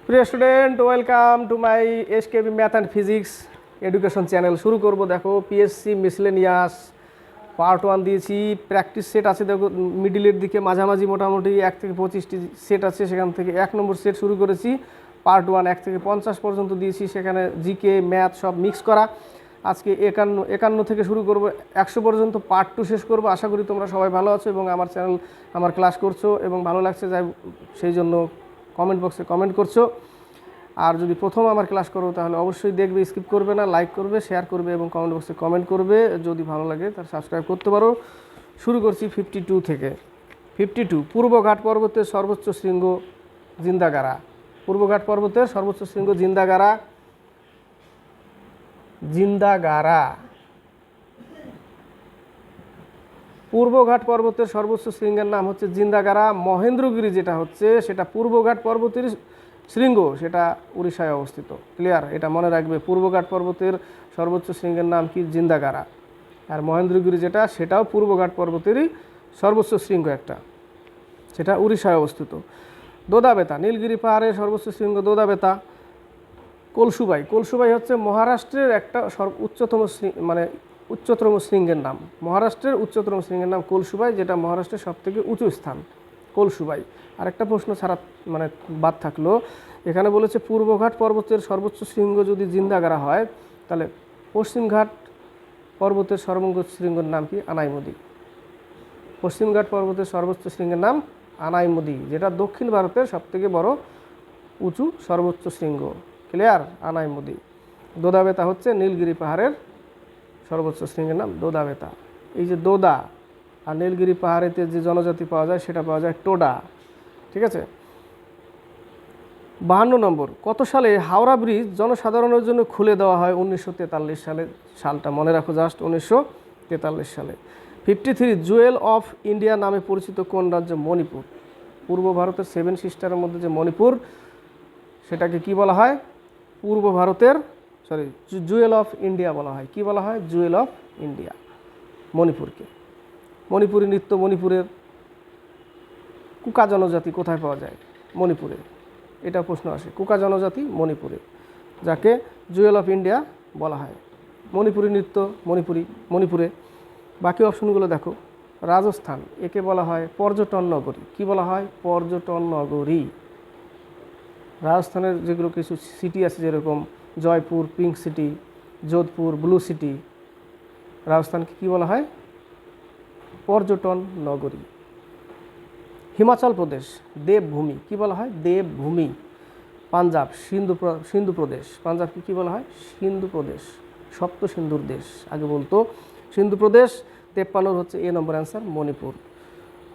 প্রিয় student, welcome to my SKB math and physics education channel. শুরু করব। দেখো, পিএসসি মিসলেনিয়াস পার্ট 1 দিয়েছি। প্র্যাকটিস সেট আছে, দেখো মিডিলের দিকে মাঝামাঝি মোটামুটি 1 থেকে 25টি সেট আছে। সেখান থেকে 1 নম্বর সেট শুরু করেছি। পার্ট 1 1 থেকে 50 পর্যন্ত দিয়েছি, সেখানে জিকে ম্যাথ সব মিক্স করা। আজকে 51 থেকে শুরু করব, 100 পর্যন্ত পার্ট 2 শেষ করব। আশা করি তোমরা সবাই ভালো আছো এবং আমার চ্যানেল, আমার ক্লাস করছো এবং ভালো লাগছে, যাই সেই জন্য কমেন্ট বক্সে কমেন্ট করছো। আর যদি প্রথম আমার ক্লাস করো তাহলে অবশ্যই দেখবে, স্কিপ করবে না, লাইক করবে, শেয়ার করবে এবং কমেন্ট বক্সে কমেন্ট করবে। যদি ভালো লাগে তার সাবস্ক্রাইব করতে পারো। শুরু করছি 52 থেকে। 52, পূর্বঘাট পর্বতের সর্বোচ্চ শৃঙ্গ জিন্দাগারা। পূর্বঘাট পর্বতের সর্বোচ্চ শৃঙ্গ জিন্দাগারা। জিন্দাগারা। পূর্বঘাট পর্বতের সর্বোচ্চ শৃঙ্গের নাম হচ্ছে জিন্দাগারা। মহেন্দ্রগিরি যেটা হচ্ছে সেটা পূর্বঘাট পর্বতের শৃঙ্গ, সেটা উড়িষ্যায় অবস্থিত। ক্লিয়ার? এটা মনে রাখবে, পূর্বঘাট পর্বতের সর্বোচ্চ শৃঙ্গের নাম কি? জিন্দাগারা। আর মহেন্দ্রগিরি যেটা, সেটাও পূর্বঘাট পর্বতেরই সর্বোচ্চ শৃঙ্গ একটা, সেটা উড়িষ্যায় অবস্থিত। দোদাবেতা, নীলগিরি পাহাড়ের সর্বোচ্চ শৃঙ্গ দোদাবেতা। কলসুবাই, কলসুবাই হচ্ছে মহারাষ্ট্রের একটা উচ্চতম শৃঙ্গের নাম। মহারাষ্ট্রের উচ্চতম শৃঙ্গের নাম কলসুবাই, যেটা মহারাষ্ট্রের সবথেকে উঁচু স্থান কলসুবাই। আর একটা প্রশ্ন ছাড়া বাদ থাকলো, এখানে বলেছে পূর্বঘাট পর্বতের সর্বোচ্চ শৃঙ্গ যদি জিন্দাগারা হয়, তাহলে পশ্চিমঘাট পর্বতের সর্বোচ্চ শৃঙ্গের নাম কি? আনাইমুদি। পশ্চিমঘাট পর্বতের সর্বোচ্চ শৃঙ্গের নাম আনাইমুদি, যেটা দক্ষিণ ভারতের সবথেকে বড় উঁচু সর্বোচ্চ শৃঙ্গ। ক্লিয়ার? আনাইমুদি। দোদাবেতা হচ্ছে নীলগিরি পাহাড়ের সর্বোচ্চ শৃঙ্গের নাম দোদাবেতা। এই যে দোদা আর নীলগিরি পাহাড়েতে যে জনজাতি পাওয়া যায় সেটা পাওয়া যায় টোডা। ঠিক আছে? 52 নম্বর, কত সালে হাওড়া ব্রিজ জনসাধারণের জন্য খুলে দেওয়া হয়? 1943 সালে। সালটা মনে রাখো, জাস্ট 1943 সালে। 53, জুয়েল অফ ইন্ডিয়া নামে পরিচিত কোন রাজ্য? মণিপুর। পূর্ব ভারতের 7 সিস্টারের মধ্যে যে মণিপুর, সেটাকে কি বলা হয়? পূর্ব ভারতের জুয়েল অফ ইন্ডিয়া বলা হয়। কি বলা হয়? জুয়েল অফ ইন্ডিয়া মণিপুরকে। মণিপুরি নৃত্য, মণিপুরের কুকা জনজাতি কোথায় পাওয়া যায়? মণিপুরে। এটা প্রশ্ন আসে, কুকা জনজাতি মণিপুরে, যাকে জুয়েল অফ ইন্ডিয়া বলা হয়। মণিপুরি নৃত্য মণিপুরে। বাকি অপশনগুলো দেখো। রাজস্থান, একে বলা হয় পর্যটন নগরী। কি বলা হয়? পর্যটন নগরী। রাজস্থানের যেগুলো কিছু সিটি আছে, যেরকম Jaipur pink city, Jodhpur blue city, রাজস্থানকে কী বলা হয়? পর্যটন নগরী। হিমাচল প্রদেশ দেবভূমি। কি বলা হয়? দেবভূমি। পাঞ্জাব সিন্ধু প্রদেশ। পাঞ্জাবকে কী বলা হয়? সিন্ধু প্রদেশ, সপ্ত সিন্ধুর দেশ আগে বলতো। সিন্ধু প্রদেশ। 53 হচ্ছে এ নম্বর অ্যান্সার, মণিপুর।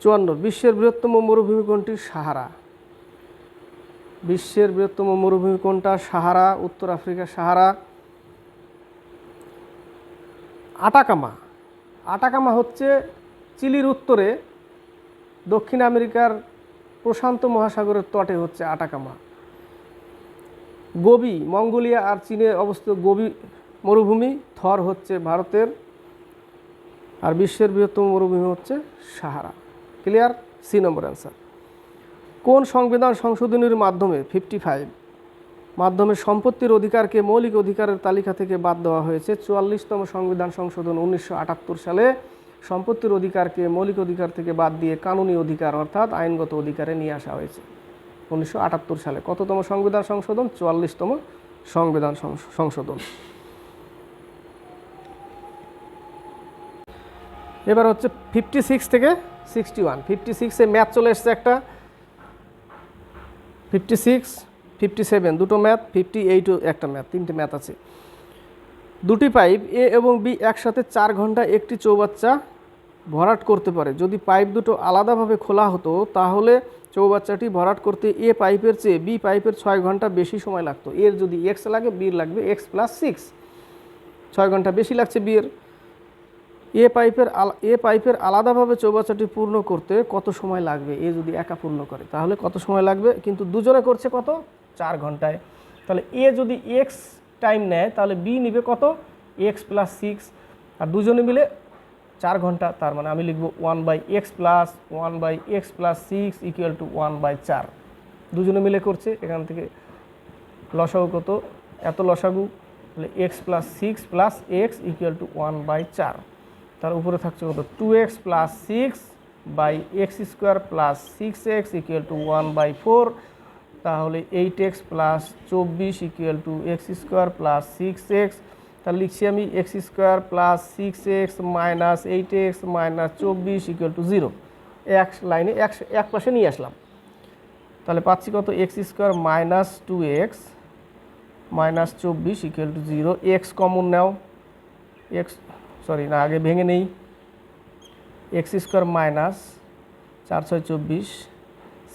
54, বিশ্বের বৃহত্তম মরুভূমি কোনটি? সাহারা। বিশ্বের বৃহত্তম মরুভূমি কোনটা? সাহারা, উত্তর আফ্রিকার সাহারা। আটাকামা। আটাকামা হচ্ছে চিলির উত্তরে, দক্ষিণ আমেরিকার প্রশান্ত মহাসাগরের তটে হচ্ছে আটাকামা। গোবি, মঙ্গোলিয়া আর চীনে অবস্থিত গোবি মরুভূমি। থর হচ্ছে ভারতের। আর বিশ্বের বৃহত্তম মরুভূমি হচ্ছে সাহারা। ক্লিয়ার? সি নম্বর অ্যান্সার। কোন সংবিধান সংশোধনীর মাধ্যমে 55 মাধ্যমে সম্পত্তির অধিকারকে মৌলিক অধিকারের তালিকা থেকে বাদ দেওয়া হয়েছে? 44তম সংবিধান সংশোধন 1978 সালে সম্পত্তির অধিকারকে মৌলিক অধিকার থেকে বাদ দিয়ে কানুনি অধিকার অর্থাৎ আইনগত অধিকারে নিয়ে আসা হয়েছে 1978 সালে। কততম সংবিধান সংশোধন? 44তম সংবিধান সংশোধন। এবার হচ্ছে 56 থেকে 61। 56-এ ম্যাথ চলে এসছে একটা। 56, 57 দুটো ম্যাথ, 58ও একটা ম্যাথ, 3টে ম্যাথ আছে। দুটি পাইপ এ এবং বি একসাথে 4 ঘন্টা একটি চৌবাচ্চা ভরাট করতে পারে। যদি পাইপ দুটো আলাদাভাবে খোলা হতো তাহলে চৌবাচ্চাটি ভরাট করতে এ পাইপের চেয়ে বি পাইপের 6 ঘন্টা বেশি সময় লাগতো। এর যদি এক্স লাগে, বির লাগবে এক্স প্লাস 6, 6 ঘন্টা বেশি লাগছে বিয়ের। এ পাইপের আলাদাভাবে চৌবাচ্চাটি পূর্ণ করতে কত সময় লাগবে? এ যদি একা পূর্ণ করে তাহলে কত সময় লাগবে? কিন্তু দুজনে করছে কত? 4 ঘন্টায়। তাহলে এ যদি এক্স টাইম নেয় তাহলে বি নিবে কত? এক্স প্লাস 6, আর দুজনে মিলে 4 ঘন্টা। তার মানে আমি লিখব 1/x plus 1/x plus 6 equal to 1/4। দুজনে মিলে করছে, এখান থেকে লসাগু কত, এত লসাগু, তাহলে x plus 6 plus x equal to 1/4, তার উপরে থাকছে কত 2x plus 6 by x square plus 6x equal to 1/4, তাহলে 8x plus 24 equal to x square plus 6x, তাহলে লিখছি আমি x square plus 6x minus 8x minus 24 equal to 0, এক লাইনে এক পাশে নিয়ে আসলাম। তাহলে পাচ্ছি কত x square minus 2x minus 24 equal to 0, x common now, x sorry না আগে ভেঙে নেই, x square minus 4 6 24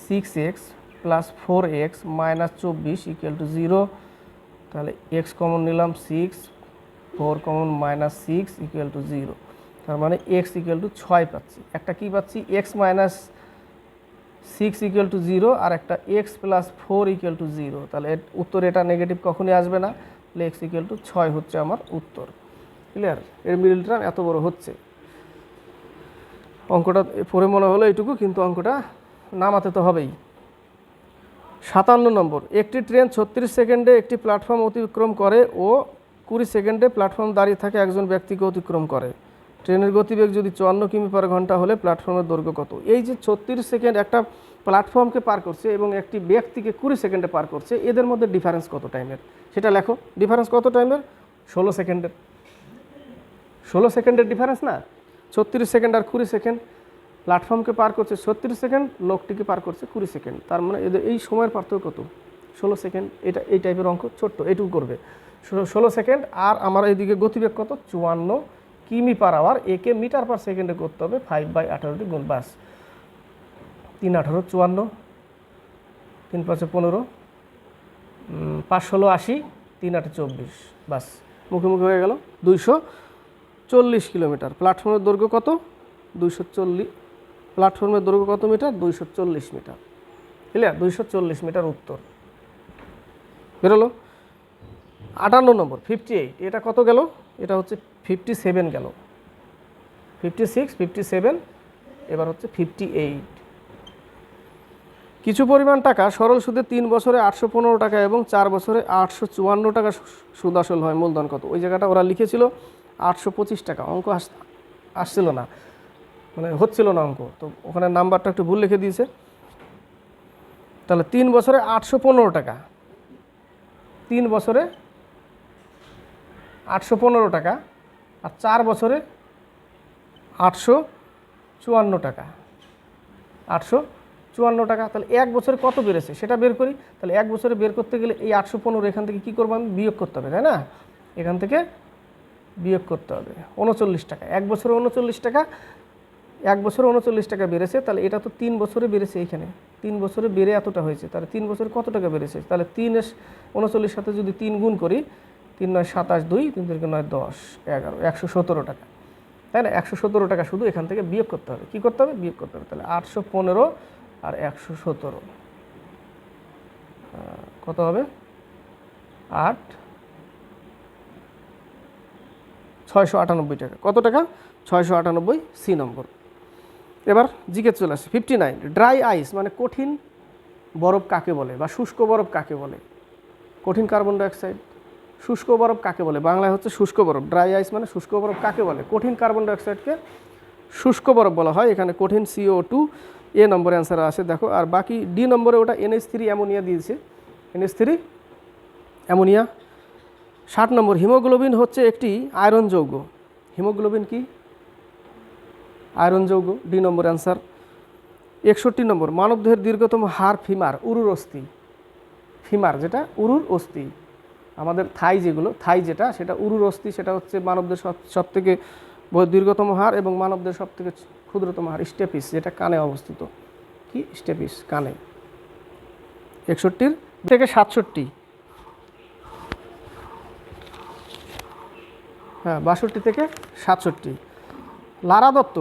6x plus 4x minus 24 equal to 0, তাহলে এক্স কমন নিলাম 6, 4 কমন মাইনাস 6 ইকুয়াল টু 0, তার মানে এক্স ইকুয়াল টু 6 পাচ্ছি। একটা কি পাচ্ছি এক্স মাইনাস 6 ইকুয়াল টু 0 আর একটা এক্স প্লাস 4 ইকুয়াল টু 0, তাহলে উত্তর এটা নেগেটিভ কখনই আসবে না, তাহলে এক্স ইকুয়াল টু 6 হচ্ছে আমার উত্তর। ক্লিয়ার? এর মিডল টার্ম এত বড় হচ্ছে। অঙ্কটা পরে মনে হলো এইটুকু, কিন্তু অঙ্কটা নামাতে তো হবেই। 57 নম্বর, একটি ট্রেন 36 সেকেন্ডে একটি প্ল্যাটফর্ম অতিক্রম করে ও 20 সেকেন্ডে প্ল্যাটফর্ম দাঁড়িয়ে থাকে একজন ব্যক্তিকে অতিক্রম করে। ট্রেনের গতিবেগ যদি 54 কিমি/ঘন্টা হলে প্ল্যাটফর্মের দৈর্ঘ্য কত? এই যে 36 সেকেন্ড একটা প্ল্যাটফর্মকে পার করছে এবং একটি ব্যক্তিকে 20 সেকেন্ডে পার করছে, এদের মধ্যে ডিফারেন্স কত টাইমের সেটা লেখো। ডিফারেন্স কত টাইমের? 16 সেকেন্ডের। 16 সেকেন্ডের ডিফারেন্স না, 36 সেকেন্ড আর 20 সেকেন্ড। প্ল্যাটফর্মকে পার করছে 36 সেকেন্ড, লোকটিকে পার করছে 20 সেকেন্ড, তার মানে এদের এই সময়ের পার্থক্য কত? 16 সেকেন্ড। এটা এই টাইপের অঙ্ক ছোট্ট এইটুকু করবে, 16 সেকেন্ড। আর আমার এইদিকে গতিবেগ কত? 54 কিমি/আওয়ার, একে মিটার/সেকেন্ডে করতে হবে 5/18 গুণ, বাস 3 18 54, 3 5 15, 5 16 80, 3 8 24, বাস মুখোমুখি হয়ে গেল 240 কিলোমিটার। প্ল্যাটফর্মের দৈর্ঘ্য কত? 240। প্ল্যাটফর্মের দৈর্ঘ্য কত মিটার? 240 মিটার। ক্লিয়ার? 240 মিটার উত্তর বেরোলো। 58 নম্বর 58, এটা কত গেল? এটা হচ্ছে 57 গেল, 56 57, এবার হচ্ছে 58। কিছু পরিমাণ টাকা সরল সুদে 3 বছরে 815 টাকা এবং 4 বছরে 854 টাকা সুদ আসল হয়, মূলধন কত? ওই জায়গাটা ওরা লিখেছিল 825 টাকা, অঙ্ক আসছিল না, মানে হচ্ছিল না অঙ্ক, তো ওখানে নাম্বারটা একটু ভুল লিখে দিয়েছে। তাহলে 3 বছরে 815 টাকা, 3 বছরে 815 টাকা, আর 4 বছরে 854 টাকা, 854 টাকা। তাহলে 1 বছরে কত বেড়েছে সেটা বের করি। তাহলে 1 বছরে বের করতে গেলে এই 815 এখান থেকে কী করবো আমি? বিয়োগ করতে হবে, তাই না? এখান থেকে বিয়োগ করতে হবে 39 টাকা। 1 বছরে 39 টাকা, 1 বছরে 39 টাকা বেড়েছে, তাহলে এটা তো 3 বছরে বেড়েছে, এইখানে 3 বছরে বেড়ে এতটা হয়েছে, তাহলে 3 বছরে কত টাকা বেড়েছে? তাহলে 3 39 সাথে যদি 3 গুণ করি, 3 9 27, 2 3 3 9 10 11, 117 টাকা, তাই না? 117 টাকা শুধু এখান থেকে বিয়োগ করতে হবে। কী করতে হবে? বিয়োগ করতে হবে। তাহলে 815 আর 117 কত হবে? 8 698 টাকা। কত টাকা? 698, সি নম্বর। এবার জিকে চলে আসে 59, ড্রাই আইস মানে কঠিন বরফ কাকে বলে, বা শুষ্ক বরফ কাকে বলে? কঠিন কার্বন ডাইঅক্সাইড। শুষ্ক বরফ কাকে বলে? বাংলায় হচ্ছে শুষ্ক বরফ। ড্রাই আইস মানে শুষ্ক বরফ কাকে বলে? কঠিন কার্বন ডাইঅক্সাইডকে শুষ্ক বরফ বলা হয়। এখানে কঠিন CO2, এ নম্বরে অ্যান্সার আসে দেখো। আর বাকি ডি নম্বরে ওটা NH3 অ্যামোনিয়া দিয়েছে, NH3 অ্যামোনিয়া। 60 নম্বর, হিমোগ্লোবিন হচ্ছে একটি আয়রন যৌগ। হিমোগ্লোবিন কি? আয়রন যৌগ, ডি নম্বর অ্যান্সার। 61 নম্বর, মানবদেহের দীর্ঘতম হাড় ফিমার, উরুর অস্থি। ফিমার যেটা উরুর অস্থি, আমাদের থাই যেগুলো, থাই যেটা সেটা উরুর অস্থি, সেটা হচ্ছে মানবদের সব থেকে দীর্ঘতম হাড় এবং মানবদের সব থেকে ক্ষুদ্রতম হাড় স্টেপিস, যেটা কানে অবস্থিত। কি? স্টেপিস, কানে। 61 থেকে 67, হ্যাঁ 62 থেকে 67। লারা দত্ত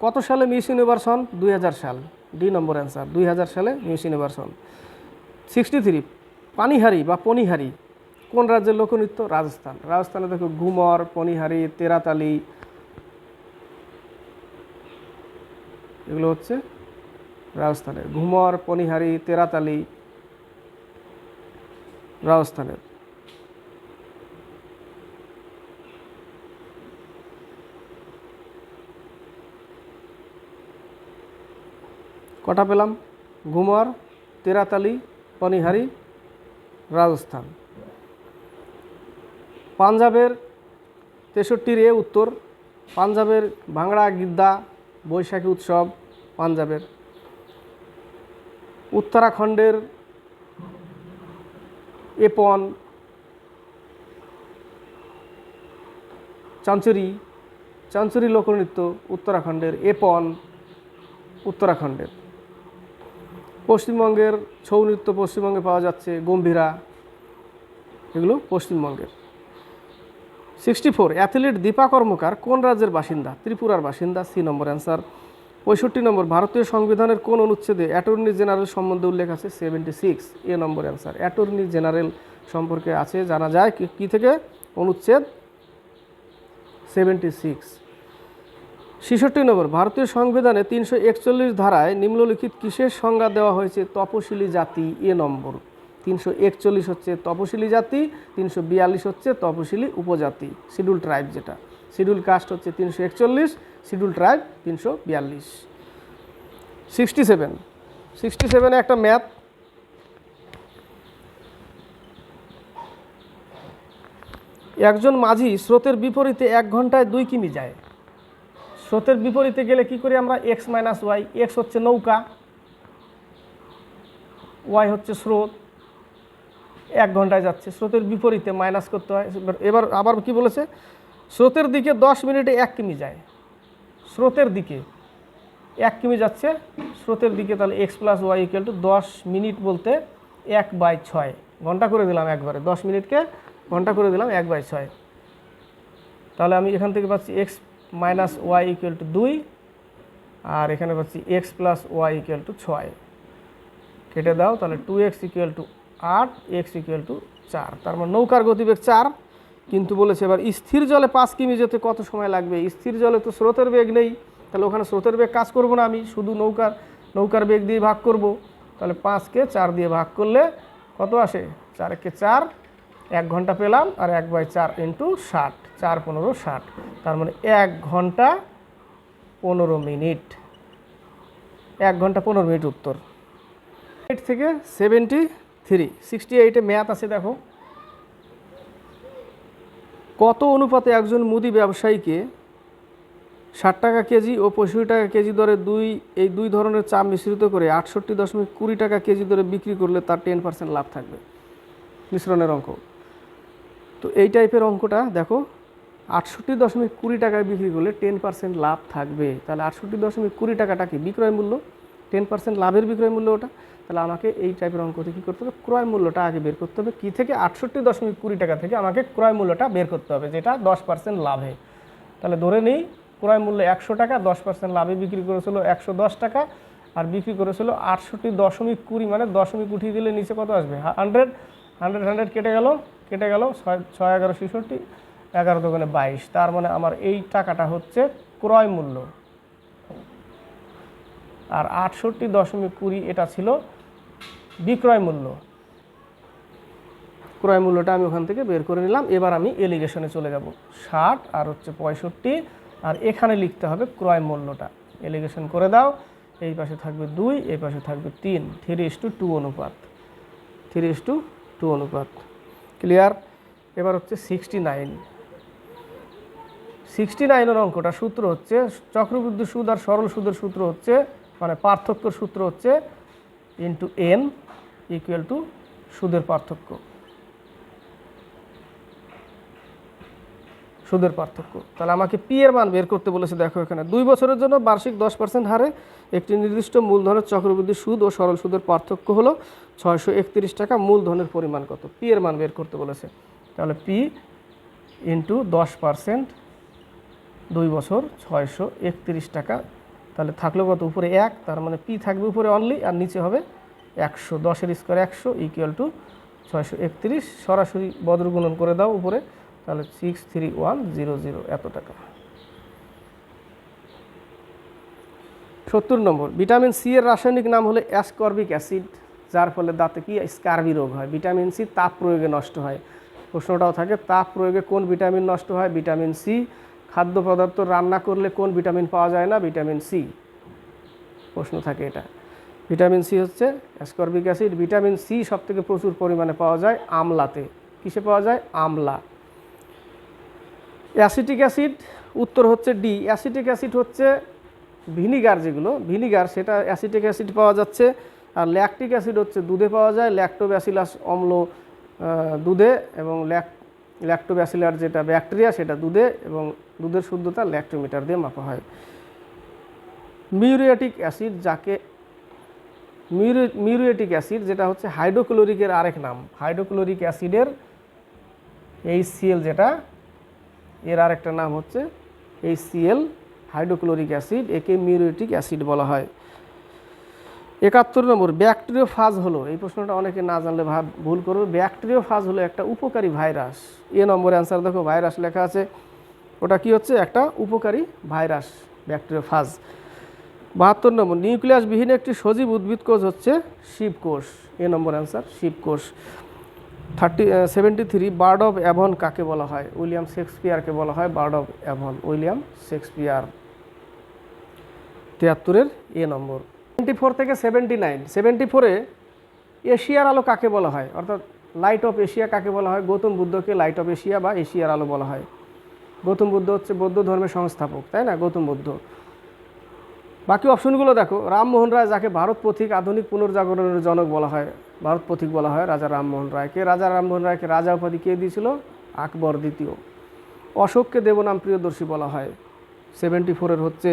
কত সালে মিস ইউনিভার্স হন? 2000 সাল, ডি নম্বর অ্যান্সার। 2000 সালে মিস ইউনিভার্স হন। 63, পানিহারি বা পনিহারি কোন রাজ্যের লোকনৃত্য? রাজস্থান। রাজস্থানে দেখো ঘুমর, পনিহারি, তেরাতালি, এগুলো হচ্ছে রাজস্থানের। ঘুমর, পনিহারি, তেরাতালি রাজস্থানের। কটা পেলাম? ঘুমর, তেরাতালি, পনিহারি, রাজস্থান। পাঞ্জাবের 63 এ উত্তর। পাঞ্জাবের ভাংড়া গিদ্দা বৈশাখী উৎসব পাঞ্জাবের। উত্তরাখণ্ডের এপন, চাঞ্চুরি লোকনৃত্য উত্তরাখণ্ডের। এপন উত্তরাখণ্ডের। পশ্চিমবঙ্গের ছৌ নৃত্য পশ্চিমবঙ্গে পাওয়া যাচ্ছে, গম্ভীরা, এগুলো পশ্চিমবঙ্গের। 64 অ্যাথলিট দীপা কর্মকার কোন রাজ্যের বাসিন্দা? ত্রিপুরার বাসিন্দা, সি নম্বর অ্যান্সার। 65 নম্বর ভারতীয় সংবিধানের কোন অনুচ্ছেদে অ্যাটর্নি জেনারেল সম্বন্ধে উল্লেখ আছে? 76, এ নম্বর অ্যান্সার। অ্যাটর্নি জেনারেল সম্পর্কে আছে, জানা যায় কি থেকে? অনুচ্ছেদ 76। 66 নম্বর ভারতীয় সংবিধানে 341 ধারায় নিম্নলিখিত কিসের সংজ্ঞা দেওয়া হয়েছে? তপশিলি জাতি, এ নম্বর। 341 হচ্ছে তপশিলি জাতি, 342 হচ্ছে তপশিলি উপজাতি, শিডিউল ট্রাইব যেটা। শিডিউল কাস্ট হচ্ছে 341, শিডিউল ট্রাইব 342। 67 একটা ম্যাথ। একজন মাঝি স্রোতের বিপরীতে 1 ঘন্টায় 2 কিমি যায়। স্রোতের বিপরীতে গেলে কি করি আমরা? X minus Y. এক্স হচ্ছে নৌকা, ওয়াই হচ্ছে স্রোত। 1 ঘন্টায় যাচ্ছে, স্রোতের বিপরীতে মাইনাস করতে হয়। এবার আবার কি বলেছে? স্রোতের দিকে 10 মিনিটে 1 কিমি যায়। স্রোতের দিকে 1 কিমি যাচ্ছে, স্রোতের দিকে, তাহলে x plus y equal to 10 minute বলতে 1/6 ঘন্টা করে দিলাম একবারে। 10 মিনিটকে ঘন্টা করে দিলাম 1/6। তাহলে আমি এখান থেকে পাচ্ছি x minus y equal to 2, আর এখানে পাচ্ছি x plus y equal to 6। কেটে দাও, তাহলে 2x equal to 8, x equal to 4। তার মানে নৌকার গতিবেগ 4, কিন্তু বলেছে এবার স্থির জলে 5 কিমি যেতে কত সময় লাগবে? স্থির জলে তো স্রোতের বেগ নেই, তাহলে ওখানে স্রোতের বেগ কাজ করব না, আমি শুধু নৌকার বেগ দিয়ে ভাগ করব। তাহলে 5কে 4 দিয়ে ভাগ করলে কত আসে? 4 × 4, 1 ঘন্টা পেলাম, আর 1/4 ইন্টু 60, 4 × 15 60। তার মানে 1 ঘন্টা 15 মিনিট। 1 ঘন্টা 15 মিনিট উত্তর। 8 থেকে 73। 68-এ ম্যাথ আছে, দেখো। কত অনুপাতে একজন মুদি ব্যবসায়ীকে 60 টাকা কেজি ও 65 টাকা কেজি দরে এই দুই ধরনের চা মিশ্রিত করে 68.20 টাকা কেজি দরে বিক্রি করলে তার 10% লাভ থাকবে? মিশ্রণের অঙ্ক। তো এই টাইপের অঙ্কটা দেখো, 68.20 টাকায় বিক্রি করলে 10% লাভ থাকবে। তাহলে 68.20 টাকাটা কি? বিক্রয় মূল্য। 10% লাভের বিক্রয় মূল্য ওটা। তাহলে আমাকে এই টাইপের অঙ্কতে কী করতে হবে? ক্রয় মূল্যটা আগে বের করতে হবে। কী থেকে? 68.20 টাকা থেকে আমাকে ক্রয় মূল্যটা বের করতে হবে, যেটা 10% লাভে। তাহলে ধরে নিই ক্রয় মূল্য 100 টাকা, 10% লাভে বিক্রি করেছিল 110 টাকা, আর বিক্রি করেছিল 68.20, মানে দশমিক উঠিয়ে দিলে নিচে কত আসবে? 100 কেটে গেল 6 11 66, 11 দোকানে 22। তার মানে আমার এই টাকাটা হচ্ছে ক্রয় মূল্য, আর 68.20 এটা ছিল বিক্রয় মূল্য। ক্রয় মূল্যটা আমি ওখান থেকে বের করে নিলাম। এবার আমি এলিগেশনে চলে যাব। 60 আর হচ্ছে 65, আর এখানে লিখতে হবে ক্রয় মূল্যটা। এলিগেশন করে দাও। এই পাশে থাকবে 2, এই পাশে থাকবে 3, 3:2 অনুপাত। 3:2 অনুপাত। ক্লিয়ার? এবার হচ্ছে 69 অঙ্কটা। সূত্র হচ্ছে চক্রবৃদ্ধি সুদ আর সরল সুদের সূত্র হচ্ছে, মানে পার্থক্যর সূত্র হচ্ছে ইন্টু n ইকুয়াল টু সুদের পার্থক্য। তাহলে আমাকে পি এর মান বের করতে বলেছে। দেখো এখানে 2 বছরের জন্য বার্ষিক 10% হারে একটি নির্দিষ্ট মূলধনের চক্রবৃদ্ধি সুদ ও সরল সুদের পার্থক্য হলো 631 টাকা। মূলধনের পরিমাণ কত? পি এর মান বের করতে বলেছে। তাহলে পি ইন্টু 10%, 2 বছর 631 টাকা। তাহলে থাকলো কত? উপরে 1, তার মানে পি থাকবে উপরে অনলি, আর নিচে হবে 100। 10 এর স্কোয়ার 100 ইকুয়াল টু 631। সরাসরি বজ্রগুণন করে দাও উপরে, তাহলে 63100 এত টাকা। 70 নম্বর ভিটামিন সি এর রাসায়নিক নাম হলো অ্যাসকর্বিক অ্যাসিড, যার ফলে দাঁতে কি স্কারবি রোগ হয়। ভিটামিন সি তাপ প্রয়োগে নষ্ট হয়, প্রশ্নটাও থাকে তাপ প্রয়োগে কোন ভিটামিন নষ্ট হয়, ভিটামিন সি। খাদ্য পদার্থ রান্না করলে কোন ভিটামিন পাওয়া যায় না, ভিটামিন সি, প্রশ্ন থাকে এটা। ভিটামিন সি হচ্ছে অ্যাসকর্বিক অ্যাসিড। ভিটামিন সি সবথেকে প্রচুর পরিমাণে পাওয়া যায় আমলাতে। কিসে পাওয়া যায়, আমলা। অ্যাসিটিক অ্যাসিড, উত্তর হচ্ছে ডি। অ্যাসিটিক অ্যাসিড হচ্ছে ভিনিগার, যেগুলো ভিনিগার সেটা অ্যাসিটিক অ্যাসিড পাওয়া যাচ্ছে। আর ল্যাকটিক অ্যাসিড হচ্ছে দুধে পাওয়া যায়, ল্যাক্টোব্যাসিলাস অম্ল দুধে, এবং ল্যাক্টোব্যাসিলার যেটা ব্যাকটেরিয়া সেটা দুধে, এবং দুধের শুদ্ধতা ল্যাক্টোমিটার দিয়ে মাপা হয়। মিউরিয়েটিক অ্যাসিড, যাকে মিউরিয়েটিক অ্যাসিড যেটা হচ্ছে হাইড্রোক্লোরিকের আরেক নাম। হাইড্রোক্লোরিক অ্যাসিডের HCl, যেটা এর আরেকটা নাম হচ্ছে HCl, হাইড্রোক্লোরিক অ্যাসিড, একে মিউরিয়েটিক অ্যাসিড বলা হয়। 71 নম্বর, ব্যাকটেরিওফাজ হলো, এই প্রশ্নটা অনেকে না জানলে ভুল করবে। ব্যাকটেরিওফাজ হলো একটা উপকারী ভাইরাস। এ নম্বরে অ্যান্সার দেখো, ভাইরাস লেখা আছে, ওটা কি হচ্ছে, একটা উপকারী ভাইরাস, ব্যাকটেরিওফাজ। 72 নম্বর, নিউক্লিয়াসবিহীন একটি সজীব উদ্ভিদ কোষ হচ্ছে শিবকোষ। এ নম্বর অ্যান্সার শিবকোষ। 73, বার্ড অফ অ্যাভন কাকে বলা হয়, উইলিয়াম শেক্সপিয়ারকে বলা হয় bard of Avon, William Shakespeare. 73-এর এ নম্বর। 74 থেকে 79, 74-এ এশিয়ার আলো কাকে বলা হয়, অর্থাৎ লাইট অফ এশিয়া কাকে বলা হয়, গৌতম বুদ্ধকে লাইট অফ এশিয়া বা এশিয়ার আলো বলা হয়। গৌতম বুদ্ধ হচ্ছে বৌদ্ধ ধর্মের সংস্থাপক, তাই না, গৌতম বুদ্ধ। বাকি অপশনগুলো দেখো, রামমোহন রায়, যাকে ভারত পথিক আধুনিক পুনর্জাগরণের জনক বলা হয়, ভারত পথিক বলা হয় রাজা রামমোহন রায়কে। রাজা রামমোহন রায়কে রাজা উপাধি কে দিয়েছিল, আকবর দ্বিতীয়। অশোককে দেবনাম প্রিয়দর্শী বলা হয়। 74-এর হচ্ছে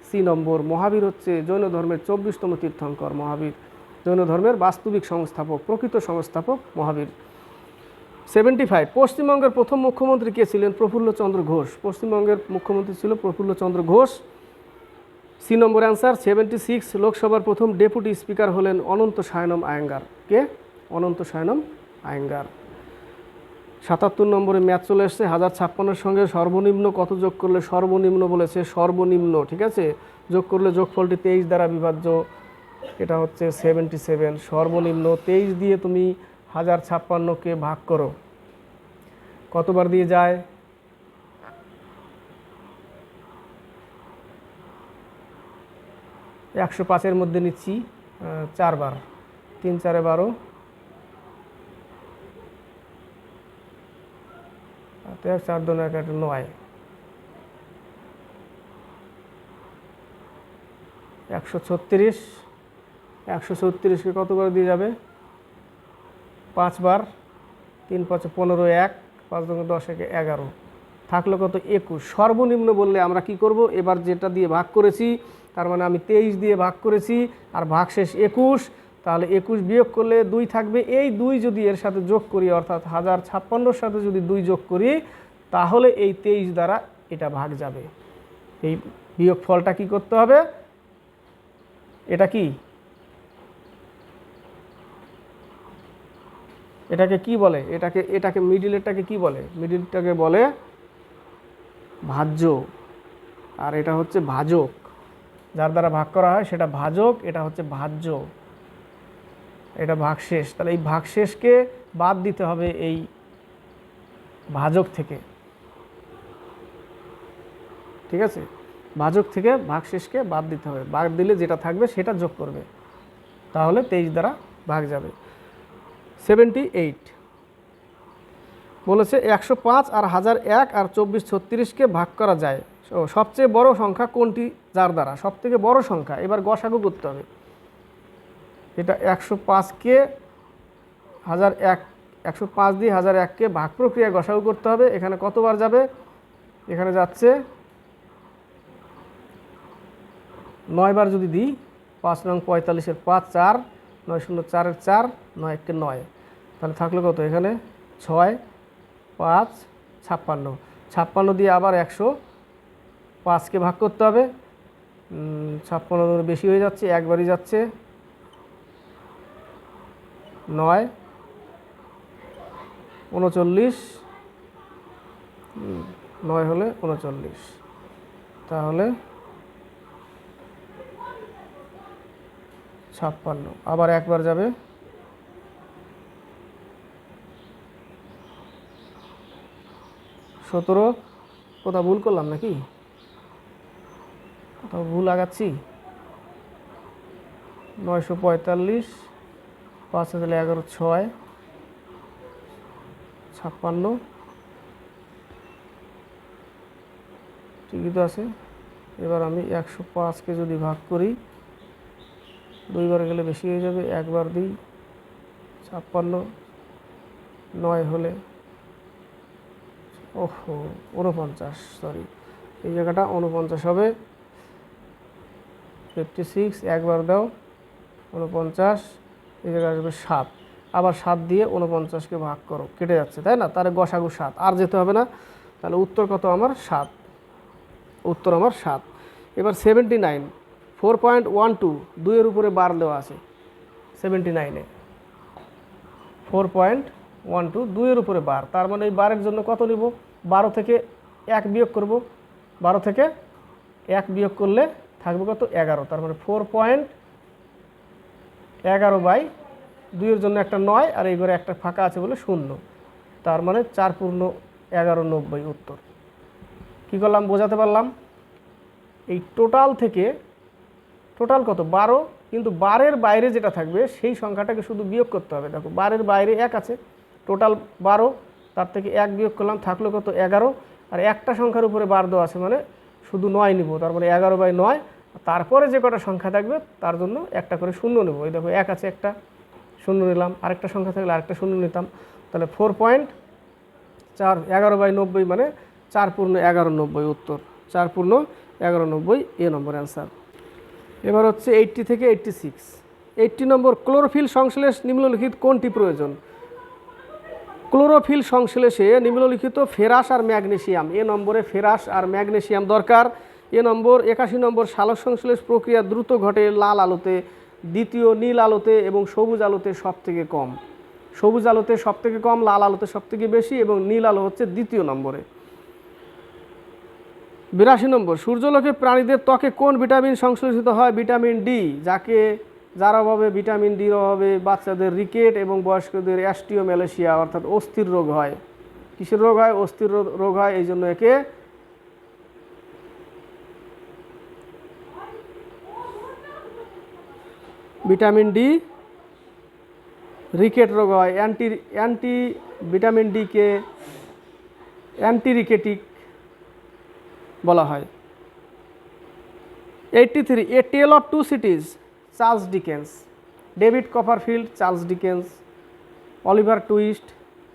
সি নম্বর। মহাবীর হচ্ছে জৈন ধর্মের 24তম তীর্থঙ্কর, মহাবীর জৈন ধর্মের বাস্তবিক সংস্থাপক, প্রকৃত সংস্থাপক মহাবীর। 75, পশ্চিমবঙ্গের প্রথম মুখ্যমন্ত্রী কে ছিলেন, প্রফুল্লচন্দ্র ঘোষ। পশ্চিমবঙ্গের মুখ্যমন্ত্রী ছিল প্রফুল্লচন্দ্র ঘোষ, সি নম্বর অ্যান্সার। 76, লোকসভার প্রথম ডেপুটি স্পিকার হলেন অনন্ত সায়নম আয়েঙ্গার। কে, অনন্ত সায়নম আয়েঙ্গার। 77 নম্বরে ম্যাথ চলে এসছে, 1056-এর সঙ্গে সর্বনিম্ন কত যোগ করলে, সর্বনিম্ন বলেছে, সর্বনিম্ন, ঠিক আছে, যোগ করলে যোগফলটি 23 দ্বারা বিভাজ্য, এটা হচ্ছে 77। সর্বনিম্ন 23 দিয়ে তুমি 1056-কে ভাগ করো, কতবার দিয়ে যায়, 105-এর মধ্যে নিচ্ছি 4 বার, 3 4 12, 4 2 1 9, 136, 136-কে কতবার দিয়ে যাবে, 5 বার, 3 5 15, 1 5 2 10 1 11, থাকলো কত, 21। সর্বনিম্ন বললে আমরা কি করব, এবার যেটা দিয়ে ভাগ করেছি তার মানে আমি 23 দিয়ে ভাগ করেছি, আর ভাগশেষ 21, তাহলে 21 বিয়োগ করলে 2 থাকবে। এই 2 যদি এর সাথে যোগ করি, অর্থাৎ 1056-র সাথে যদি 2 যোগ করি, তাহলে এই 23 দ্বারা এটা ভাগ যাবে। এই বিয়োগ ফলটা কি করতে হবে, এটা কি, এটাকে কি বলে, এটাকে মিডিলেরটাকে কি বলে, মিডিলটাকে বলে ভাজ্য, আর এটা হচ্ছে ভাজক। যার দ্বারা ভাগ করা হয় সেটা ভাজক, এটা হচ্ছে ভাজ্য, এটা ভাগশেষ। তাহলে এই ভাগশেষকে বাদ দিতে হবে এই ভাজক থেকে, ঠিক আছে, ভাজক থেকে ভাগশেষকে বাদ দিতে হবে, বাদ দিলে যেটা থাকবে সেটা যোগ করবে, তাহলে 23 দ্বারা ভাগ যাবে। 78 বলেছে 105 আর 1001 আর 24 36-কে ভাগ করা যায়, সবচেয়ে বড় সংখ্যা কোনটি, যার দ্বারা সবথেকে বড় সংখ্যা, এবার গসাগু করতে হবে। এটা 105-কে 1001, 105 দিয়ে 1001-কে ভাগ প্রক্রিয়ায় গসাগু করতে হবে। এখানে কতবার যাবে, এখানে যাচ্ছে 9 বার যদি দিই, 5 নং 45-এর 5 4, 9 0 4-এর 4, 9 1-কে 9, তাহলে থাকলো কত, এখানে 6 5 56, 56 দিয়ে আবার 105-কে ভাগ করতে হবে, 56 বেশি হয়ে যাচ্ছে, একবারই যাচ্ছে, 9 39, 9 হলে 39, তাহলে 56, আবার একবার যাবে 17, কোথাও ভুল করলাম নাকি, কোথাও ভুল আগাচ্ছি, 945, 5 তাহলে 11, 6, 56, ঠিকই তো আছে। এবার আমি 105কে যদি ভাগ করি, 2বার গেলে বেশি হয়ে যাবে, 1বার দিই, 56, 9 হলে ওহো 49, সরি এই জায়গাটা 49 হবে, 56, 1বার দাও 49, এই জায়গায় আসবে 7, আবার 7 দিয়ে 49কে ভাগ করো, কেটে যাচ্ছে তাই না, তাহলে গসাগু 7, আর যেতে হবে না, তাহলে উত্তর কত আমার 7, উত্তর আমার 7। এবার 79, 4.12, 2-এর উপরে বার দেওয়া আছে 79-এ, 4.12, 2-এর উপরে বার, তার মানে এই বারের জন্য কত নিব, 12 থেকে 1 বিয়োগ করব, 12 থেকে 1 বিয়োগ করলে থাকবে কত 11, তার মানে 4.11/2-এর জন্য একটা 9, আর এই ঘরে একটা ফাঁকা আছে বলে 0, তার মানে 4×11 90 উত্তর। কী করলাম বোঝাতে পারলাম, এই টোটাল থেকে টোটাল কত 12, কিন্তু 12-এর বাইরে যেটা থাকবে সেই সংখ্যাটাকে শুধু বিয়োগ করতে হবে। দেখো 12-এর বাইরে 1 আছে, টোটাল 12, তার থেকে 1 বিয়োগ করলাম, থাকলো কত 11, আর একটা সংখ্যার উপরে বার দেওয়া আছে মানে শুধু 9 নিব, তার মানে 11/9, তারপরে যে কটা সংখ্যা থাকবে তার জন্য একটা করে 0 নেব। এই দেখো 1 আছে, একটা 0 নিলাম, আরেকটা সংখ্যা থাকলে আরেকটা 0 নিতাম, তাহলে 4.11/90 মানে 4×11 উত্তর, 4×11 এ নম্বর অ্যান্সার। এবার হচ্ছে 80 থেকে 86, 80 নম্বর, ক্লোরোফিল সংশ্লেষ নিম্নলিখিত কোনটি প্রয়োজন? ক্লোরোফিল সংশ্লেষে নিম্নলিখিত ফেরাস আর ম্যাগনেসিয়াম, এ নম্বরে ফেরাস আর ম্যাগনেসিয়াম দরকার। এ নম্বর 81 নম্বর, সালোক সংশ্লেষ প্রক্রিয়া দ্রুত ঘটে লাল আলোতে, দ্বিতীয় নীল আলোতে এবং সবুজ আলোতে সব থেকে কম। সবুজ আলোতে সব থেকে কম, লাল আলোতে সব থেকে বেশি এবং নীল আলো হচ্ছে দ্বিতীয় নম্বরে। 82 নম্বর, সূর্যলোকে প্রাণীদের ত্বকে কোন ভিটামিন সংশ্লেষিত হয়? ভিটামিন ডি, যার অভাবে ভিটামিন ডির অভাবে বাচ্চাদের রিকেট এবং বয়স্কদের অ্যাস্টিওম্যালেশিয়া অর্থাৎ অস্থির রোগ হয়। কিসের রোগ হয়? অস্থির রোগ হয়, এই জন্য একে ভিটামিন ডি রিকেট রোগ হয়। ভিটামিন ডিকে অ্যান্টিরিকেটিক বলা হয়। 83, A Tale of Two Cities, Charles Dickens. David Copperfield, Charles Dickens. Oliver Twist,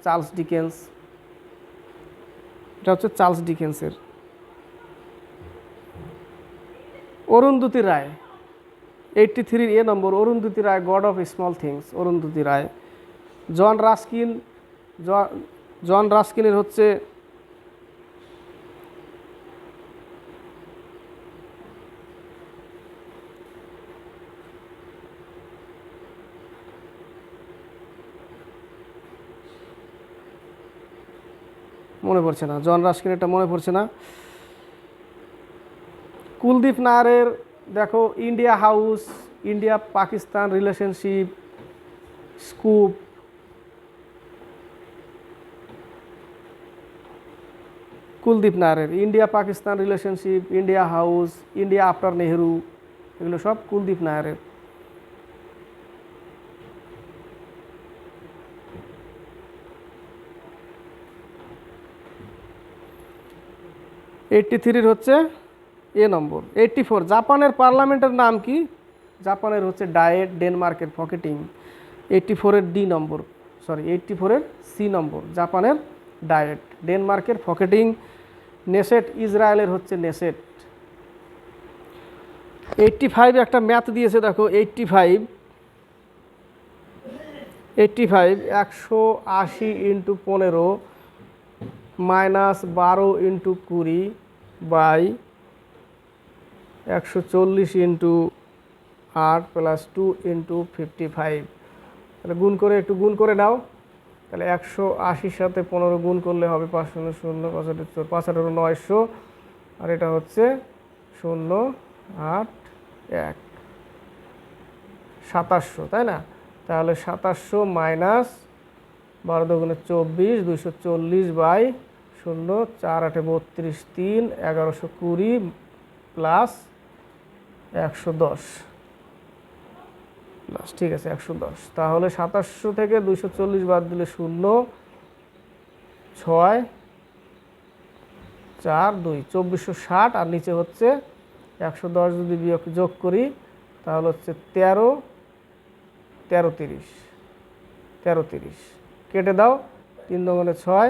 Charles Dickens. এটা হচ্ছে চার্লস ডিকেন্সের। Arundhati Roy, 83 A number, Arundhati Roy, God of Small Things, Arundhati Roy. John রাস্কিনের হচ্ছে মনে পড়ছে না, জন রাস্কিনেরটা মনে পড়ছে না। কুলদীপ নায়ারের দেখো India House, India Pakistan relationship, Scoop. Kuldip নায়ারের India Pakistan relationship, India House, India After Nehru, এগুলো সব কুলদীপ নায়ারের। এইটটি থ্রির হচ্ছে এ নম্বর। 84, জাপানের পার্লামেন্টের নাম কি? জাপানের হচ্ছে ডায়েট, ডেনমার্কের পকেটিং। 84-এর ডি নম্বর, সরি 84-এর সি নম্বর, জাপানের ডায়েট, ডেনমার্কের পকেটিং। নেসেট, ইসরায়েলের হচ্ছে নেসেট। 85 একটা ম্যাথ দিয়েছে দেখো, 85 180 × 15 -12 × 20 বাই 140 × 8 + 2 × 55। তাহলে গুণ করে একটু গুণ করে নাও, তাহলে 180-র সাথে 15 গুণ করলে হবে 5 0 0 5 8 900, আর এটা হচ্ছে 0 8 1 2700, তাই না? তাহলে 2700 - 12 × 24, 240/0 শূন্য, 4 8 32, 3 1120 প্লাস 110 প্লাস, ঠিক আছে 110। তাহলে 2700 থেকে 240 বাদ দিলে 0, 6 4 2, 2460, আর নিচে হচ্ছে 110 যদি যোগ করি তাহলে হচ্ছে 13 13 30 13 30, কেটে দাও, 3 দুগুণে 6,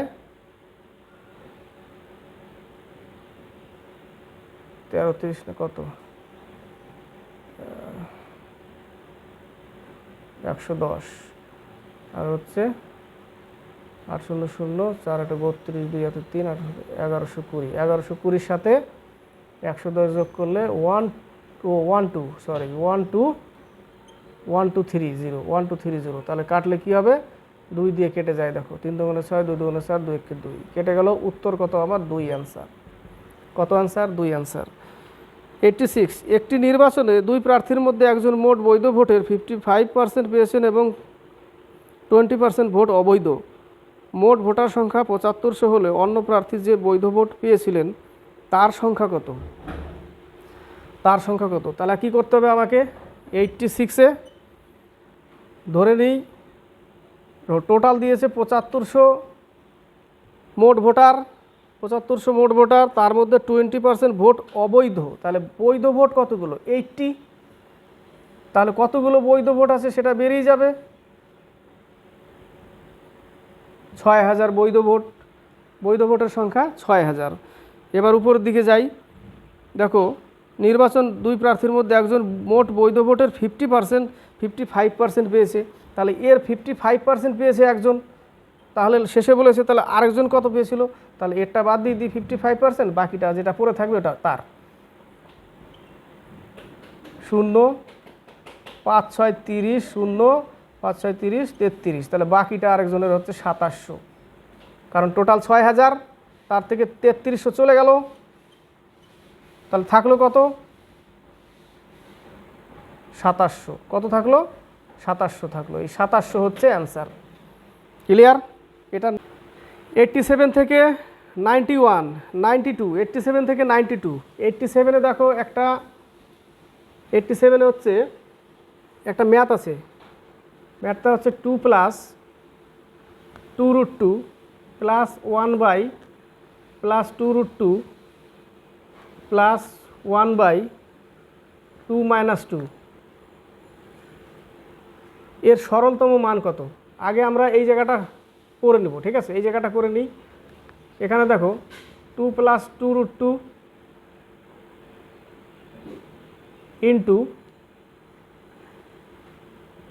13 30 না কত, 110, আর হচ্ছে 8 0 0, 4 8 32, 2 8 3, 1120, 1120 সাথে 110 যোগ করলে 1230, তাহলে কাটলে কি হবে, 2 দিয়ে কেটে যায়, দেখো 3 দুগুণে 6, 2 দুগুণে 4, 2 1 2, কেটে গেল। উত্তর কত আমার, 2 অ্যান্সার। কত অ্যান্সার, 2 অ্যান্সার। 86, একটি নির্বাচনে 2 প্রার্থীর মধ্যে একজন মোট বৈধ ভোটের 55% পেয়েছেন এবং 20% ভোট অবৈধ। মোট ভোটার সংখ্যা 7500 হলে অন্য প্রার্থী যে বৈধ ভোট পেয়েছিলেন তার সংখ্যা কত, তার সংখ্যা কত? তাহলে কি করতে হবে আমাকে, 86-এ ধরে নিই টোটাল দিয়েছে 7500 মোট ভোটার, 7500 মোট ভোটার, তার মধ্যে 20% ভোট অবৈধ। তাহলে বৈধ ভোট কতগুলো, 80। তাহলে কতগুলো বৈধ ভোট আছে সেটা বেরিয়ে যাবে, 6000 বৈধ ভোট, বৈধ ভোটের সংখ্যা 6000। এবার উপরের দিকে যাই, দেখো নির্বাচন 2 প্রার্থীর মধ্যে একজন মোট বৈধ ভোটের 55% পেয়েছে, তাহলে এর 55% পেয়েছে একজন, তাহলে শেষে বলেছে তাহলে আরেকজন কত পেয়েছিল, তাহলে এরটা বাদ দিয়ে দিই 55%, বাকিটা যেটা পড়ে থাকবে ওটা তার। 0 5 6 30, 0 5 6 30 33, তাহলে বাকিটা আরেকজনের হচ্ছে 2700, কারণ টোটাল 6000, তার থেকে 3300 চলে গেল, তাহলে থাকলো কত, 2700। কত থাকলো, 2700 থাকলো। এই 2700 হচ্ছে অ্যান্সার। ক্লিয়ার? এটা 87 থেকে 91, 92, 87 থেকে 92, 87-এ দেখো একটা, 87-এ হচ্ছে একটা ম্যাথ আছে, ম্যাথটা হচ্ছে 2 + 2√2 প্লাস 1/, প্লাস 2√2 প্লাস 1/2 - 2, এর সরলতম মান কত? আগে আমরা এই জায়গাটা করে নেব, ঠিক আছে, এই জায়গাটা করে নিই। এখানে দেখো 2 + 2√2 ইন্টু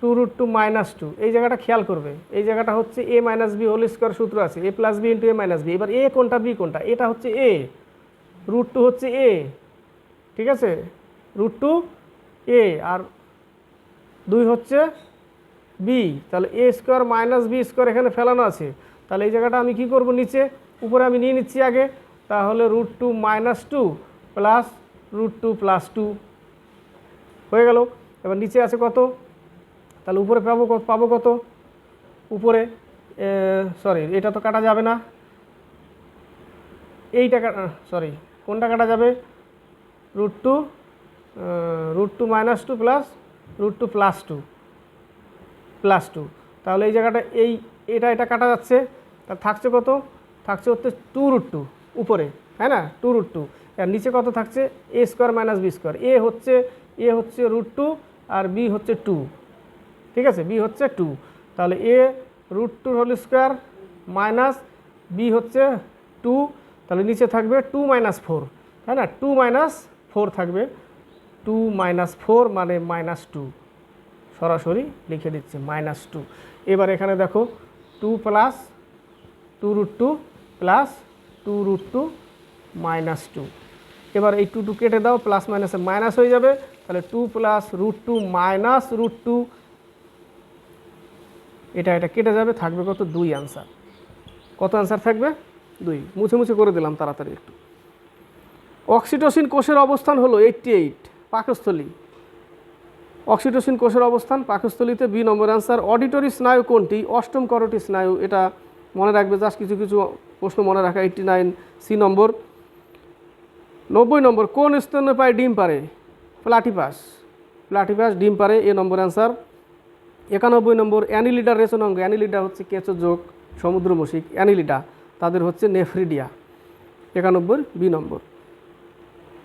2√2 - 2, এই জায়গাটা খেয়াল করবে, এই জায়গাটা হচ্ছে a - b হোল স্কয়ার সূত্র আছে, a + b × a - b। এবার a কোনটা, b কোনটা, এটা হচ্ছে a, √2 হচ্ছে a, ঠিক আছে, √2 a আর 2 হচ্ছে b, তাহলে a² - b² এখানে ফেলানো আছে। তাহলে এই জায়গাটা আমি কি করব, নিচে, উপরে আমি নিয়ে নিচ্ছি আগে, তাহলে √2 - 2 প্লাস √2 + 2 হয়ে গেল। এবার নিচে আছে কত, তাহলে উপরে পাবো কত, উপরে সরি এটা তো কাটা যাবে না, এইটা সরি কোনটা কাটা যাবে, √2 - 2 প্লাস √2 + 2, তাহলে এই জায়গাটা এটা কাটা যাচ্ছে, তা থাকছে কত, থাকছে হচ্ছে 2√2 উপরে, হ্যাঁ না, 2√2, আর নিচে কত থাকছে, a² - b², a হচ্ছে √2 আর b হচ্ছে 2, ঠিক আছে, b হচ্ছে 2, তাহলে a √2 whole square minus b হচ্ছে 2, তাহলে নিচে থাকবে 2 - 4, হ্যাঁ না, 2 - 4 থাকবে, 2 - 4 মানে -2, সরাসরি লিখে দিচ্ছি -2। এবার এখানে দেখো 2 + 2√2 প্লাস 2√2 - 2, এবার এই 2 কেটে দাও, প্লাস মাইনাসে মাইনাস হয়ে যাবে, তাহলে 2 + √2 - √2, এটা কেটে যাবে, থাকবে কত, 2 অ্যান্সার। কত অ্যান্সার থাকবে, 2। মুছে করে দিলাম তাড়াতাড়ি একটু। অক্সিটোসিন কোষের অবস্থান হলো 88, পাকস্থলী। অক্সিটোসিন কোষের অবস্থান পাকস্থলীতে, B নম্বর অ্যান্সার। অডিটরি স্নায়ু কোনটি, অষ্টম করোটি স্নায়ু, এটা মনে রাখবে, জাস্ট কিছু প্রশ্ন মনে রাখা। 89 সি নম্বর। 90 নম্বর, কোন স্তন্যপায়ী ডিম পারে? প্লাটিপাস। প্লাটিপাস ডিম পারে, এ নম্বর অ্যান্সার। 91 নম্বর, অ্যানিলিডার রেচনাঙ্গ। অ্যানিলিডা হচ্ছে কেঁচো যোগ সমুদ্র মশিক, অ্যানিলিডা তাদের হচ্ছে নেফ্রিডিয়া। 91 বি নম্বর।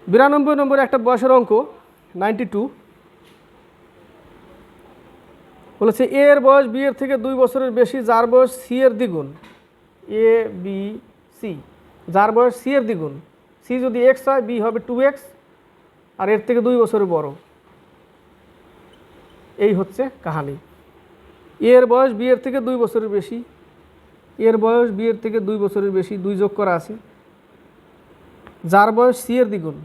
92 নম্বর একটা বয়সের অঙ্ক, 92 বলেছে এর বয়স বি এর থেকে 2 বছরের বেশি, যার বয়স সি এর দ্বিগুণ। এ বি সি, যার বয়স সি এর দ্বিগুণ। সি যদি এক্স হয়, বি হবে 2x, আর এর থেকে 2 বছরের বড়। এই হচ্ছে কাহানি। এর বয়স বি এর থেকে 2 বছরের বেশি, এর বয়স বি এর থেকে 2 বছরের বেশি, 2 যোগ করা আছে। যার বয়স সি এর দ্বিগুণ,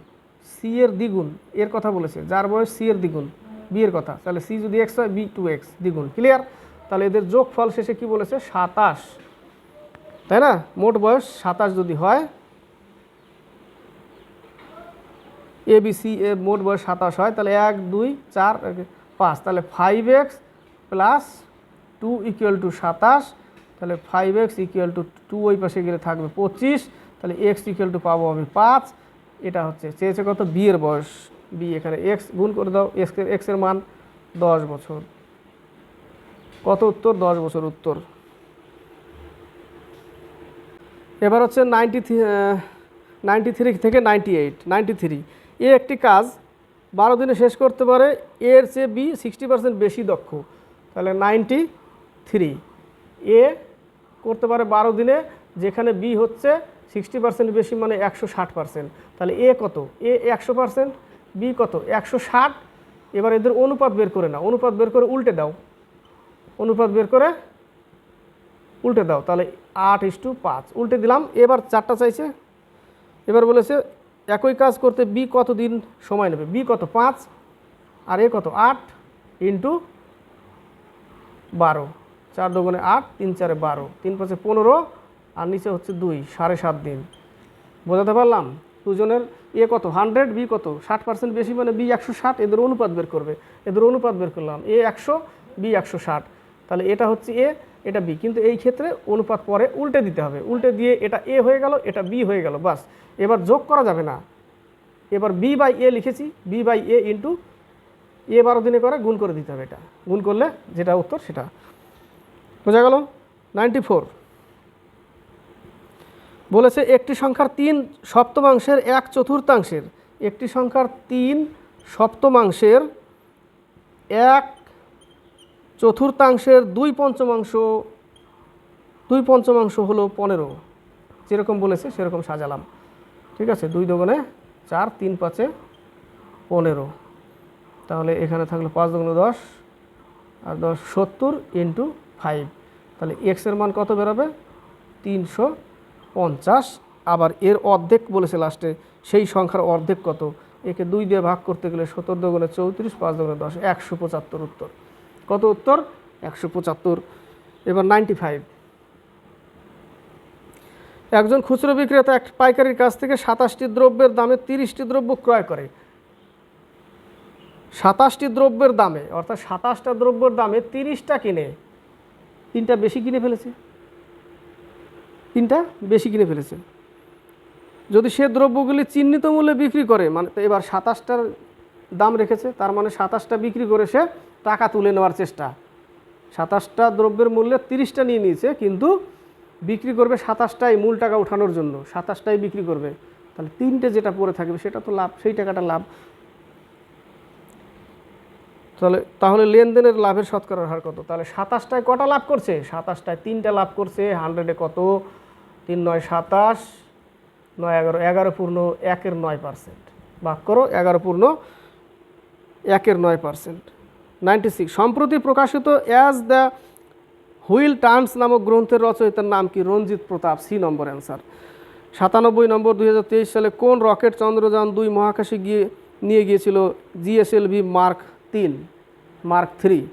সি এর দ্বিগুণ এর কথা বলেছে, যার বয়স সি এর দ্বিগুণ বি এর কথা, তাহলে সি যদি এক্স হয়, বি 2x দ্বিগুণ। ক্লিয়ার? তাহলে এদের যোগফল শেষে কি বলেছে? 27, তাই না? মোট বয়স 27 যদি হয়, এ বি সি এ মোট বয়স 27 হয়, তাহলে 1 2 4 5, তাহলে 5x প্লাস 2 ইকুয়াল টু 27, তাহলে 5x ইকুয়াল টু 2 ওই পাশে গেলে থাকবে 25, তাহলে x ইকুয়াল টু পাবো আমি 5। এটা হচ্ছে চেয়েছে কত? বি এর বয়স। বি এখানে x গুণ করে দাও, x এর মান 10 বছর। কত উত্তর? 10 বছর উত্তর। এবার হচ্ছে 93 থেকে 98। 93, এ একটি কাজ 12 দিনে শেষ করতে পারে, এর চেয়ে বি 60% বেশি দক্ষ। তাহলে 93, এ করতে পারে 12 দিনে, যেখানে বি হচ্ছে 60% বেশি, মানে 160%। তাহলে এ কত? এ 100%, বি কত? 160। এবার এদের অনুপাত বের করে নাও, অনুপাত বের করে উল্টে দাও, অনুপাত বের করে উল্টে দাও, তাহলে 8:5 উল্টে দিলাম। এবার 4টা চাইছে। এবার বলেছে একই কাজ করতে বি কত দিন সময় নেবে? বি কত? 5, আর এ কত? 8 ইন্টু 12, 4 দুগুণে 8, 3 4 12, 3 5 15, আর নিচে হচ্ছে 2, 7.5 দিন। বোঝাতে পারলাম? দুজনের এ কত? 100, বি কত? 60% বেশি, মানে বি 160। এদের অনুপাত বের করবে, এদের অনুপাত বের করলাম, এ 100, বি 160। তাহলে এটা হচ্ছে এ, এটা বি, কিন্তু এই ক্ষেত্রে অনুপাত পরে উল্টে দিতে হবে। উল্টে দিয়ে এটা এ হয়ে গেল, এটা বি হয়ে গেল, বাস। এবার যোগ করা যাবে না, এবার বি বাই এ লিখেছি, বি বাই এ ইন্টু এ 12 দিনে করে গুণ করে দিতে হবে। এটা গুণ করলে যেটা উত্তর সেটা বোঝা গেল। 94 বলেছে একটি সংখ্যার 3 সপ্তমাংশের 1/4, একটি সংখ্যার 3 সপ্তমাংশের 1/4 2 পঞ্চমাংশ হলো 15। যেরকম বলেছে সেরকম সাজালাম, ঠিক আছে? 2 দুগুণে 4, 3 5 15, তাহলে এখানে থাকলো 5 দুগুণে 10, আর 10 70 ইন্টু 5, তাহলে এক্স এর মান কত বেরোবে? 350। আবার এর অর্ধেক বলেছে লাস্টে, সেই সংখ্যার অর্ধেক কত? একে 2 দিয়ে ভাগ করতে গেলে 17 দুগুণে 34, 5 দুগুণে 10, 175 উত্তর। কত উত্তর? 175। এবার 95, একজন খুচরো বিক্রেতা এক পাইকারির কাছ থেকে 27টি দ্রব্যের দামে 30টি দ্রব্য ক্রয় করে। 27টি দ্রব্যের দামে, অর্থাৎ 27টা দ্রব্যের দামে 30টা কিনে 3টা বেশি কিনে ফেলেছে, 3টা বেশি কিনে ফেলেছে। যদি সে দ্রব্যগুলি চিহ্নিত মূল্যে বিক্রি করে, মানে এবার 27টার দাম রেখেছে, তার মানে 27টা বিক্রি করে সে টাকা তুলে নেওয়ার চেষ্টা। 27টা দ্রব্যের মূল্যে 30টা নিয়ে নিয়েছে, কিন্তু বিক্রি করবে 27টাই মূল টাকা ওঠানোর জন্য, 27টাই বিক্রি করবে। তাহলে 3টে যেটা পড়ে থাকবে সেটা তো লাভ, সেই টাকাটা লাভ। তাহলে লেনদেনের লাভের শতকরার হার কত? তাহলে 27টায় কটা লাভ করছে? 27টায় 3টা লাভ করছে। 100-এ কত? 3 9 27, 9 11, 11/1-9%। ভাগ করো 11/1-9%। 96, সম্প্রতি প্রকাশিত অ্যাজ দ্য হুইল টার্নস নামক গ্রন্থের রচয়িতার নাম কি? রঞ্জিত প্রতাপ, সি নম্বর অ্যান্সার। 97 নম্বর, 2023 সালে কোন রকেট চন্দ্রযান 2 মহাকাশে নিয়ে গিয়েছিল? GSLV mark 3, mark 3।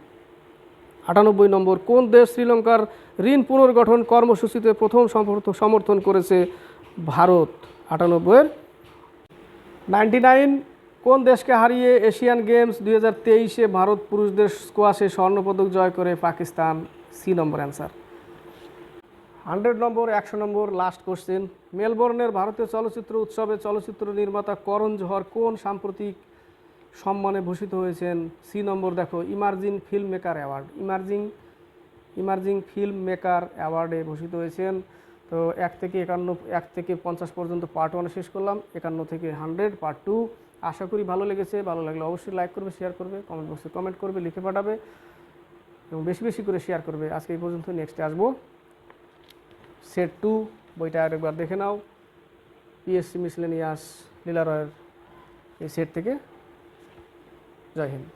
98 নম্বর, কোন দেশ শ্রীলঙ্কার ঋণ পুনর্গঠন কর্মসূচিতে প্রথম সমর্থন করেছে? ভারত। 98-এর 99, কোন দেশকে হারিয়ে এশিয়ান গেমস 2023-এ ভারত পুরুষদের স্কোয়াশে স্বর্ণপদক জয় করে? পাকিস্তান, সি নম্বর অ্যান্সার। 100 নম্বর, 100 নম্বর লাস্ট কোশ্চেন। মেলবোর্নের ভারতীয় চলচ্চিত্র উৎসবে চলচ্চিত্র নির্মাতা করণ জোহর কোন সাম্প্রতিক সম্মানে ভূষিত হয়েছেন? সি নম্বর দেখো, emerging film maker award, emerging film maker অ্যাওয়ার্ডে ভূষিত হয়েছেন। তো 1 থেকে 50 পর্যন্ত পার্ট 1 শেষ করলাম, 51 থেকে 100 পার্ট 2। আশা করি ভালো লেগেছে। ভালো লাগলে অবশ্যই লাইক করবে, শেয়ার করবে, কমেন্ট বক্সে কমেন্ট করবে, লিখে পাঠাবে এবং বেশি বেশি করে শেয়ার করবে। আজকে এই পর্যন্ত, নেক্সটে আসবো সেট 2, বইটা আরেকবার দেখে নাও। পিএসসি মিসলেনিয়াস লীলা রয়ের এই সেট থেকে। জয় হিন্দ।